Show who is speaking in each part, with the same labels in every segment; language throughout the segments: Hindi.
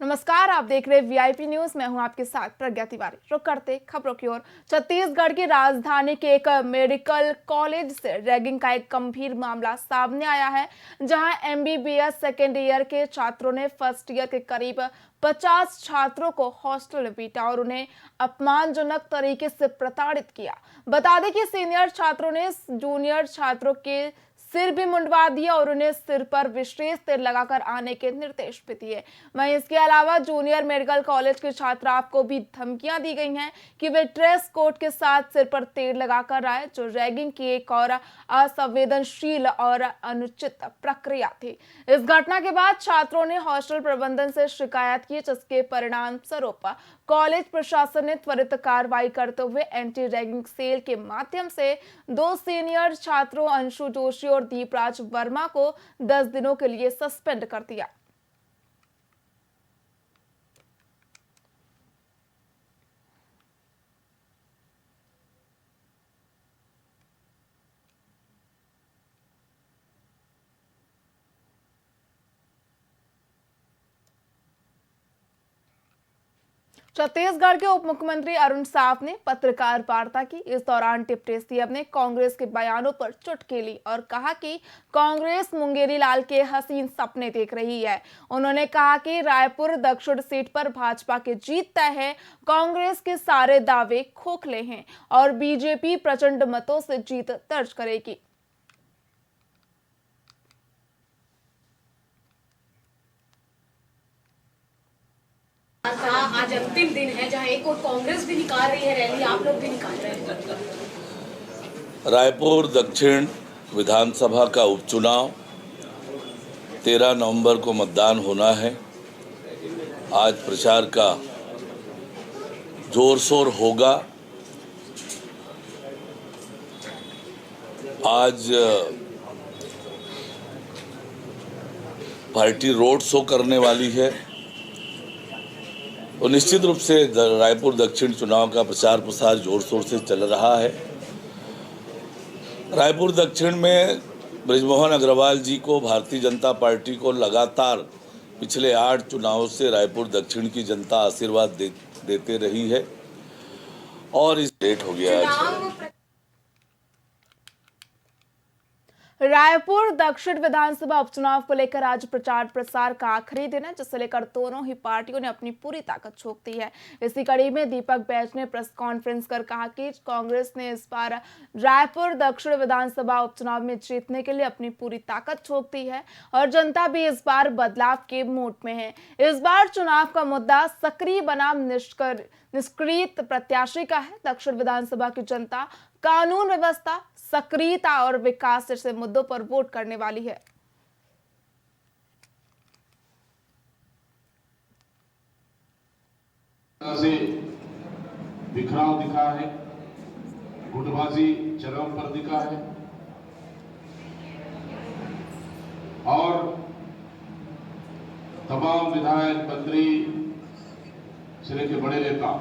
Speaker 1: नमस्कार, आप देख रहे वीआईपी न्यूज। मैं हूं आपके साथ प्रज्ञा तिवारी। रुक करते खबरों की ओर। छत्तीसगढ़ की राजधानी के एक मेडिकल कॉलेज से रैगिंग का एक गंभीर मामला सामने आया है, जहां एमबीबीएस सेकेंड ईयर के छात्रों ने फर्स्ट ईयर के करीब 50 छात्रों को हॉस्टल में पीटा और उन्हें अपमानजनक तरीके से प्रताड़ित किया। बता दें कि सीनियर छात्रों ने जूनियर छात्रों के सिर भी मुंडवा दिया और उन्हें सिर पर विशेष तेल लगाकर आने के निर्देश भी दिए। वहीं इसके अलावा जूनियर मेडिकल कॉलेज के छात्राओं को भी धमकियां दी गई हैं कि वे ड्रेस कोड के साथ सिर पर तेल लगाकर आए, जो रैगिंग की एक और असंवेदनशील और अनुचित प्रक्रिया थी। इस घटना के बाद छात्रों ने हॉस्टल प्रबंधन से शिकायत की, जिसके परिणाम स्वरूप कॉलेज प्रशासन ने त्वरित कार्रवाई करते हुए एंटी रैगिंग सेल के माध्यम से 2 सीनियर छात्रों अंशु जोशी और दीपराज वर्मा को 10 दिनों के लिए सस्पेंड कर दिया। छत्तीसगढ़ के उप मुख्यमंत्री अरुण साव ने पत्रकार वार्ता की। इस दौरान डिप्टी सीएम ने कांग्रेस के बयानों पर चुटकी ली और कहा कि कांग्रेस मुंगेरी लाल के हसीन सपने देख रही है। उन्होंने कहा कि रायपुर दक्षिण सीट पर भाजपा की जीत तय है, कांग्रेस के सारे दावे खोखले हैं और बीजेपी प्रचंड मतों से जीत दर्ज करेगी।
Speaker 2: आज अंतिम दिन है, जहां एक और कांग्रेस भी निकाल रही है रैली, आप लोग भी निकाल रहे हैं।
Speaker 3: रायपुर दक्षिण विधानसभा का उपचुनाव 13 नवंबर को मतदान होना है। आज प्रचार का जोर शोर होगा। आज पार्टी रोड शो करने वाली है और निश्चित रूप से रायपुर दक्षिण चुनाव का प्रचार प्रसार जोर शोर से चल रहा है। रायपुर दक्षिण में बृजमोहन अग्रवाल जी को, भारतीय जनता पार्टी को लगातार पिछले 8 चुनावों से रायपुर दक्षिण की जनता आशीर्वाद देते रही है और इस लेट हो गया आज।
Speaker 1: रायपुर दक्षिण विधानसभा उपचुनाव को लेकर आज प्रचार प्रसार का आखिरी दिन है, जिसे लेकर दोनों ही पार्टियों ने अपनी पूरी ताकत झोंक दी है। इसी कड़ी में दीपक बैज ने प्रेस कॉन्फ्रेंस कर कहा कि कांग्रेस ने इस बार रायपुर दक्षिण विधानसभा उपचुनाव में जीतने के लिए अपनी पूरी ताकत झोंक दी है और जनता भी इस बार बदलाव के मूड में है। इस बार चुनाव का मुद्दा सक्रिय बनाम निष्क्रिय प्रत्याशी का है। दक्षिण विधानसभा की जनता कानून व्यवस्था, सक्रियता और विकास जैसे मुद्दों पर वोट करने वाली है।
Speaker 4: से बिखराव दिखा है, गुटबाजी चरम पर दिखा है और तमाम विधायक, मंत्री से लेकर बड़े नेता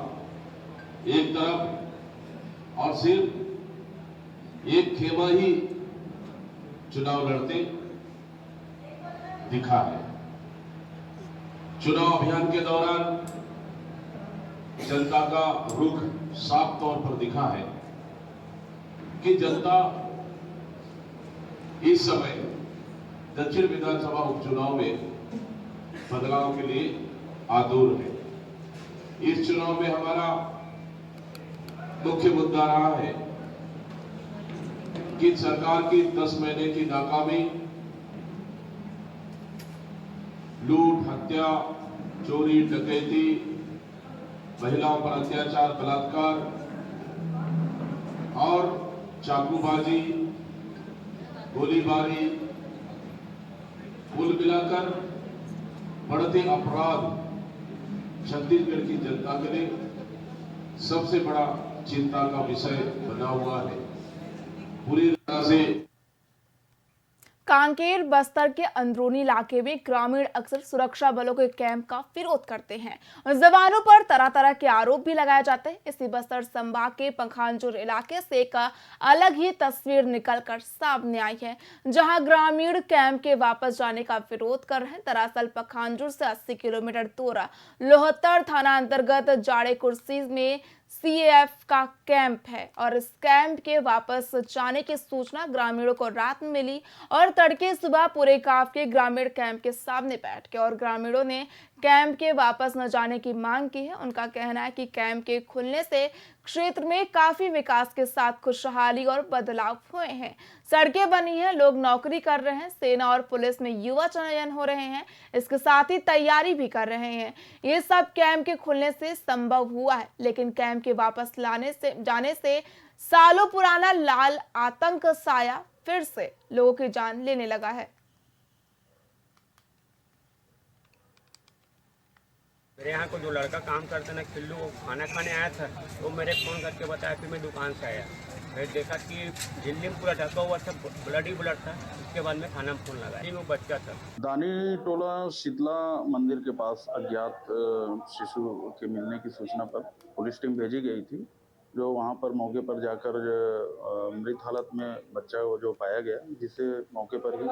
Speaker 4: एक तरफ और सिर्फ एक खेमा ही चुनाव लड़ते दिखा है। चुनाव अभियान के दौरान जनता का रुख साफ तौर पर दिखा है कि जनता इस समय दक्षिण विधानसभा उपचुनाव में बदलाव के लिए आतुर है। इस चुनाव में हमारा मुख्य मुद्दा रहा है कि सरकार की 10 महीने की नाकामी, लूट, हत्या, चोरी, डकैती, महिलाओं पर अत्याचार, बलात्कार और चाकूबाजी, गोलीबारी, कुल मिलाकर बढ़ते अपराध छत्तीसगढ़ की जनता के लिए सबसे बड़ा चिंता का विषय बना हुआ है। पूरी तरह से
Speaker 1: कांकेर बस्तर के अंदरूनी इलाके में ग्रामीण अक्सर सुरक्षा बलों के कैंप का विरोध करते हैं और जवानों पर तरह तरह के आरोप भी लगाए जाते हैं। इसी बस्तर संभाग के पखांजूर इलाके से एक अलग ही तस्वीर निकलकर सामने आई है, जहां ग्रामीण कैंप के वापस जाने का विरोध कर रहे हैं। दरअसल पखांजूर से 80 किलोमीटर दूर लोहत्तर थाना अंतर्गत जाड़े कुर्सी में CAF का कैंप है और इस कैंप के वापस जाने की सूचना ग्रामीणों को रात में मिली और तड़के सुबह पूरे काफिले ग्रामीण कैंप के सामने बैठ गए और ग्रामीणों ने कैंप के वापस न जाने की मांग की है। उनका कहना है कि कैंप के खुलने से क्षेत्र में काफी विकास के साथ खुशहाली और बदलाव हुए हैं, सड़कें बनी हैं, लोग नौकरी कर रहे हैं, सेना और पुलिस में युवा चयन हो रहे हैं, इसके साथ ही तैयारी भी कर रहे हैं। ये सब कैंप के खुलने से संभव हुआ है, लेकिन कैंप के वापस जाने से सालों पुराना लाल आतंक साया फिर से लोगों की जान लेने लगा है।
Speaker 5: मेरे यहाँ को जो लड़का काम करता ना खिल्लू, वो खाना खाने आया था, वो मेरे फ़ोन करके बताया, फिर मैं दुकान से आया, फिर देखा कि झिल्ली में पूरा ढका हुआ था, ब्लड ही ब्लड था। उसके बाद में थाना में फ़ोन लगाया, वो बच्चा था।
Speaker 6: दानी टोला शीतला मंदिर के पास अज्ञात शिशु के मिलने की सूचना पर पुलिस टीम भेजी गई थी, जो वहां पर मौके पर जाकर मृत हालत में बच्चा जो पाया गया, जिसे मौके पर ही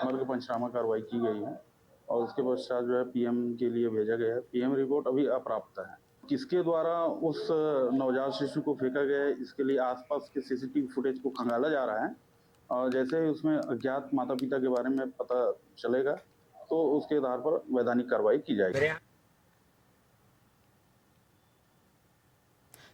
Speaker 6: मर्ग पंचनामा कार्रवाई की गई है और उसके पश्चात जो है PM के लिए भेजा गया है। PM रिपोर्ट अभी अप्राप्त है। किसके द्वारा उस नवजात शिशु को फेंका गया है, इसके लिए आसपास के CCTV फुटेज को खंगाला जा रहा है और जैसे ही उसमें अज्ञात माता पिता के बारे में पता चलेगा तो उसके आधार पर वैधानिक कार्रवाई की जाएगी।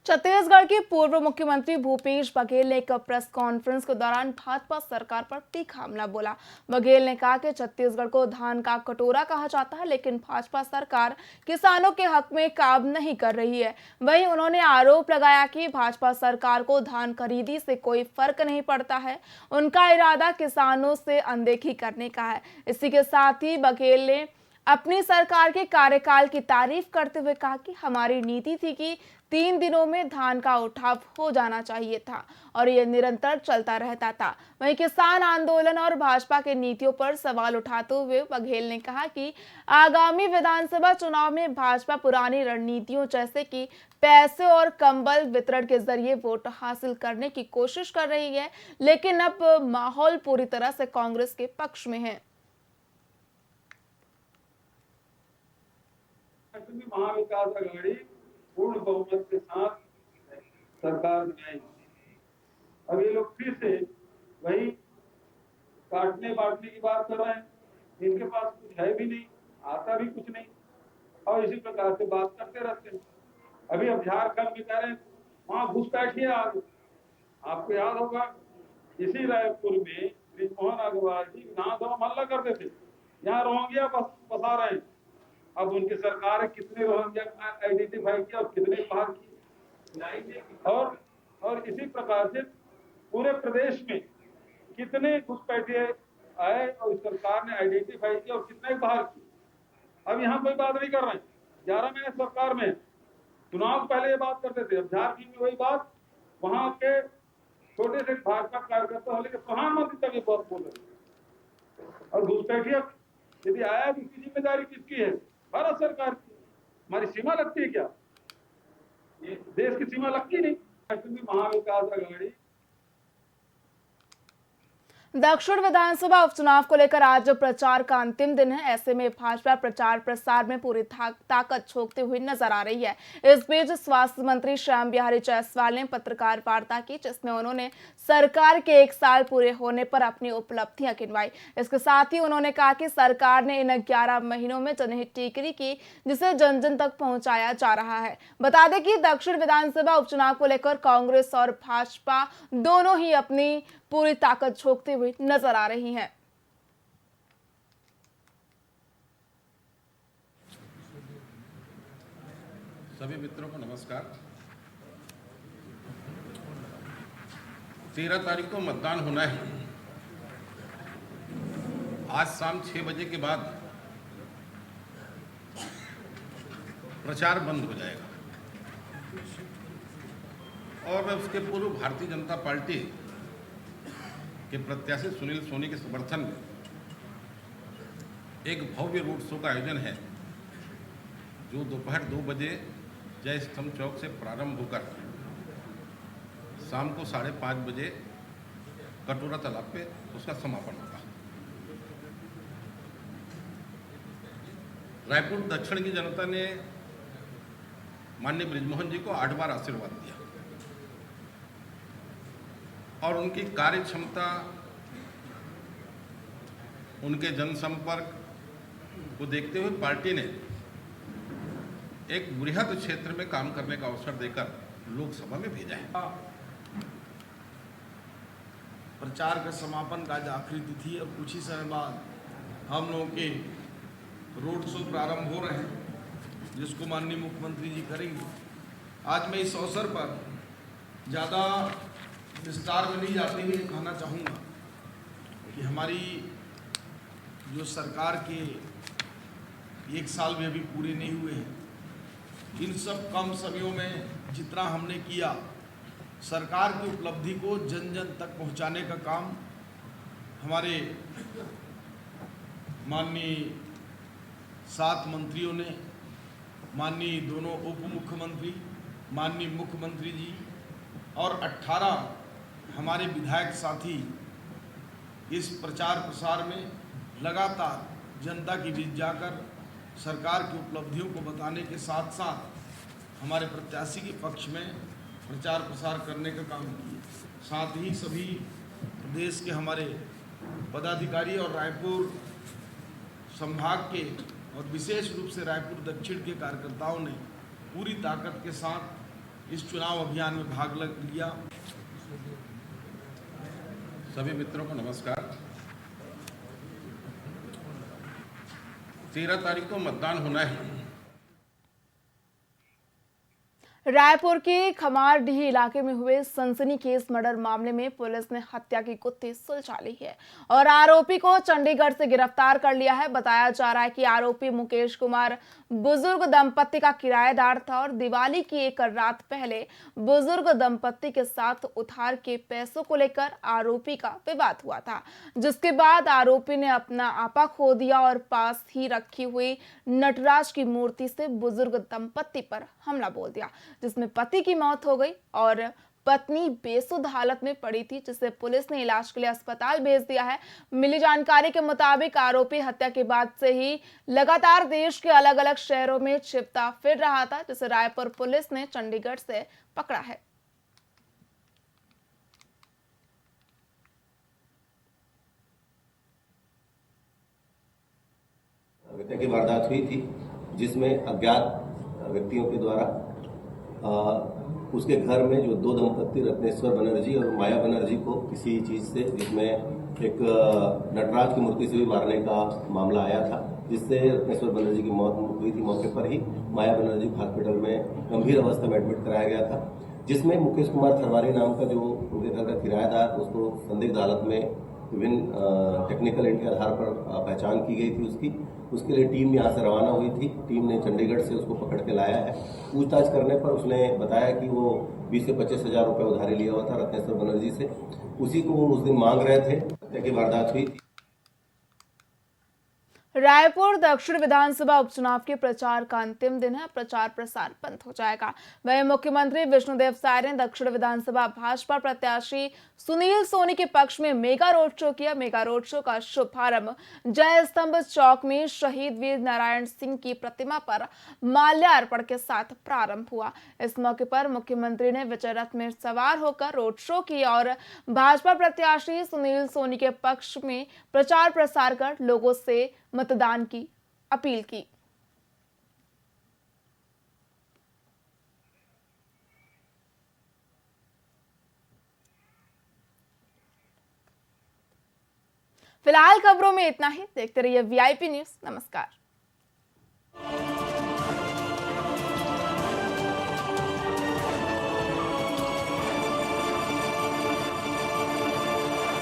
Speaker 1: छत्तीसगढ़ के पूर्व मुख्यमंत्री भूपेश बघेल ने एक प्रेस कॉन्फ्रेंस के दौरान भाजपा सरकार पर तीखा हमला बोला। बघेल ने कहा कि छत्तीसगढ़ को धान का कटोरा कहा जाता है, लेकिन भाजपा सरकार किसानों के हक में काम नहीं कर रही है। वहीं उन्होंने आरोप लगाया कि भाजपा सरकार को धान खरीदी से कोई फर्क नहीं पड़ता है, उनका इरादा किसानों से अनदेखी करने का है। इसी के साथ ही बघेल ने अपनी सरकार के कार्यकाल की तारीफ करते हुए कहा कि हमारी नीति थी कि 3 दिनों में धान का उठाव हो जाना चाहिए था और यह निरंतर चलता रहता था। वहीं किसान आंदोलन और भाजपा के नीतियों पर सवाल उठाते हुए बघेल ने कहा कि आगामी विधानसभा चुनाव में भाजपा पुरानी रणनीतियों जैसे कि पैसे और कंबल वितरण के जरिए वोट हासिल करने की कोशिश कर रही है, लेकिन अब माहौल पूरी तरह से कांग्रेस के पक्ष में है।
Speaker 7: महाविकास आघाड़ी पूर्ण बहुमत के साथ सरकार बनाई। अब ये लोग फिर से वही काटने बांटने की बात कर रहे हैं। इनके पास कुछ है भी नहीं, आता भी कुछ नहीं और इसी प्रकार से बात करते रहते हैं। अभी अब झारखंड में कह रहे हैं वहां घुसपैठिए आज। आपको याद होगा इसी रायपुर में बृजमोहन अग्रवाल जी विधानसभा में हल्ला करते थे, यहाँ रोहिंग्या बसा रहे हैं। अब उनकी सरकार है, कितने रोहिंग्या आइडेंटिफाई किया और कितने बाहर किए और इसी प्रकार से पूरे प्रदेश में कितने घुसपैठिए आए और सरकार ने आइडेंटिफाई किया और कितने बाहर किए। अब यहाँ कोई बात नहीं कर रहे हैं, 11 महीने सरकार में। चुनाव पहले ये बात करते थे, अब झारखंड में वही बात, वहां के छोटे से भाजपा कार्यकर्ता होने के प्रधानमंत्री तक ये बात बोल रहे और घुसपैठिया यदि आया तो इसकी जिम्मेदारी किसकी है? भारत सरकार की। हमारी सीमा लगती है क्या? ये देश की सीमा लगती नहीं। महाविकास आघाड़ी
Speaker 1: दक्षिण विधानसभा उपचुनाव को लेकर आज प्रचार का अंतिम दिन है। ऐसे में भाजपा प्रचार प्रसार में पूरी ताकत झोंकते हुए नजर आ रही है। इस बीच स्वास्थ्य मंत्री श्याम बिहारी जायसवाल ने पत्रकार वार्ता की, जिसमें उन्होंने सरकार के 1 साल पूरे होने पर अपनी उपलब्धियां गिनवाई। इसके साथ ही उन्होंने कहा कि सरकार ने इन 11 महीनों में जनहित टिकरी की, जिसे जन जन तक पहुंचाया जा रहा है। बता दें कि दक्षिण विधानसभा उपचुनाव को लेकर कांग्रेस और भाजपा दोनों ही अपनी पूरी ताकत झोंकते हुए नजर आ रही हैं।
Speaker 8: सभी मित्रों को नमस्कार। 13 तारीख को मतदान होना है। आज शाम 6 बजे के बाद प्रचार बंद हो जाएगा और उसके पूर्व भारतीय जनता पार्टी के प्रत्याशी सुनील सोनी के समर्थन में एक भव्य रोड शो का आयोजन है जो दोपहर 2 बजे जय स्तंभ चौक से प्रारंभ होकर शाम को 5:30 बजे कटोरा तालाब पे उसका समापन होगा। रायपुर दक्षिण की जनता ने माननीय बृजमोहन जी को 8 बार आशीर्वाद दिया और उनकी कार्य क्षमता, उनके जनसंपर्क को देखते हुए पार्टी ने एक बृहद क्षेत्र में काम करने का अवसर देकर लोकसभा में भेजा है।
Speaker 9: प्रचार का समापन का आज आखिरी तिथि और कुछ ही समय बाद हम लोगों के रोड शो प्रारंभ हो रहे हैं जिसको माननीय मुख्यमंत्री जी करेंगे। आज मैं इस अवसर पर ज़्यादा विस्तार में नहीं जाते हुए कहना चाहूँगा कि हमारी जो सरकार के 1 साल में अभी पूरे नहीं हुए हैं, इन सब कम समयों में जितना हमने किया, सरकार की उपलब्धि को जन जन तक पहुंचाने का काम हमारे माननीय 7 मंत्रियों ने, माननीय दोनों उप मुख्यमंत्री, माननीय मुख्यमंत्री जी और 18 हमारे विधायक साथी इस प्रचार प्रसार में लगातार जनता के बीच जाकर सरकार की उपलब्धियों को बताने के साथ साथ हमारे प्रत्याशी के पक्ष में प्रचार प्रसार करने का काम किए। साथ ही सभी प्रदेश के हमारे पदाधिकारी और रायपुर संभाग के और विशेष रूप से रायपुर दक्षिण के कार्यकर्ताओं ने पूरी ताकत के साथ इस चुनाव अभियान में भाग लिया।
Speaker 8: सभी मित्रों को नमस्कार। 13 तारीख को मतदान होना है।
Speaker 1: रायपुर के खमारडीह इलाके में हुए सनसनीखेज मर्डर मामले में पुलिस ने हत्या की गुत्थी सुलझा ली है और आरोपी को चंडीगढ़ से गिरफ्तार कर लिया है। बताया जा रहा है कि आरोपी मुकेश कुमार बुजुर्ग दंपत्ति का किराएदार था और दिवाली की एक रात पहले बुजुर्ग दंपत्ति के साथ उधार के पैसों को लेकर आरोपी का विवाद हुआ था, जिसके बाद आरोपी ने अपना आपा खो दिया और पास ही रखी हुई नटराज की मूर्ति से बुजुर्ग दंपत्ति पर हमला बोल दिया, जिसमें पति की मौत हो गई और पत्नी बेसुध हालत में पड़ी थी, जिसे पुलिस ने इलाज के लिए अस्पताल भेज दिया है। मिली जानकारी के मुताबिक आरोपी हत्या के बाद से ही लगातार देश के अलग अलग शहरों में छिपता फिर रहा था, जिसे रायपुर पुलिस ने चंडीगढ़ से पकड़ा है।
Speaker 10: हत्या की वारदात हुई थी जिसमें अज्ञात व्यक्तियों के द्वारा उसके घर में जो 2 दंपत्ति रत्नेश्वर बनर्जी और माया बनर्जी को किसी चीज से, जिसमें एक नटराज की मूर्ति से भी मारने का मामला आया था, जिससे रत्नेश्वर बनर्जी की मौत हुई थी। मौके पर ही माया बनर्जी को हॉस्पिटल में गंभीर अवस्था में एडमिट कराया गया था, जिसमें मुकेश कुमार थरवारी नाम का जो उनके घर का किराएदार, उसको संदिग्ध हालत में विभिन्न टेक्निकल एंड के आधार पर पहचान की गई थी। उसके लिए टीम यहाँ से रवाना हुई थी। टीम ने चंडीगढ़ से उसको पकड़ के लाया है। पूछताछ करने पर उसने बताया कि वो 20 से 25 हजार रुपये उधारी लिया हुआ था रत्नेश्वर बनर्जी से, उसी को वो उस दिन मांग रहे थे। हत्या की वारदात हुई थी।
Speaker 1: रायपुर दक्षिण विधानसभा उपचुनाव के प्रचार का अंतिम दिन है। प्रचार प्रसार बंद हो जाएगा। वहीं मुख्यमंत्री विष्णुदेव साय ने दक्षिण विधानसभा भाजपा प्रत्याशी सुनील सोनी के पक्ष में मेगा रोड शो किया। मेगा रोड शो का शुभारंभ जय स्तंभ चौक में शहीद वीर नारायण सिंह की प्रतिमा पर माल्यार्पण के साथ प्रारंभ हुआ। इस मौके पर मुख्यमंत्री ने विजय रथ में सवार होकर रोड शो किया और भाजपा प्रत्याशी सुनील सोनी के पक्ष में प्रचार प्रसार कर लोगों से मतदान की अपील की। फिलहाल खबरों में इतना ही। देखते रहिए VIP न्यूज़। नमस्कार।